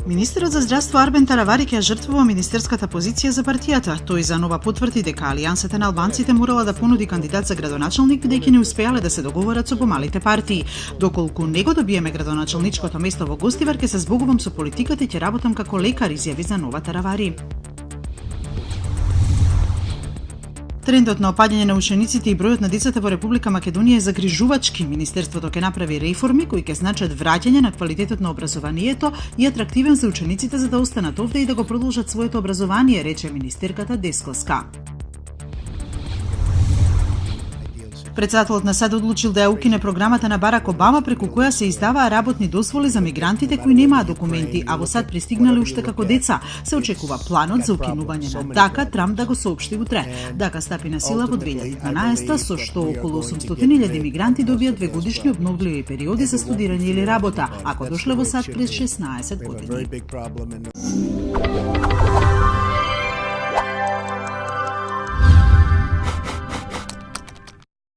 Министерот за здравство Арбен Таравари ќе жртвува министерската позиција за партијата. Тој за нова потврди дека Алијансата на албанците морала да понуди кандидат за градоначалник, бидејќи не успеале да се договорат со помалите партии. Доколку не го добиеме градоначалничкото место во Гостивар, ќе се збогувам со политиката и ќе работам како лекар, изјави за нова Таравари. Трендот на опаѓање на учениците и бројот на децата во Република Македонија е загрижувачки. Министерството ќе направи реформи кои ќе значат враќање на квалитетот на образованието и атрактивен за учениците за да останат овде и да го продолжат своето образование, рече министерката Десковска. Председателот на САД одлучил да ја укине програмата на Барак Обама преку која се издаваа работни дозволи за мигрантите кои немаат документи, а во САД пристигнале уште како деца. Се очекува планот за укинување на ДАКА Трамп да го соопшти утре. ДАКА стапи на сила во 2012, со што околу 800.000 мигранти добијат 2-годишни обновливи периоди за студирање или работа, ако дошле во САД през 16 години.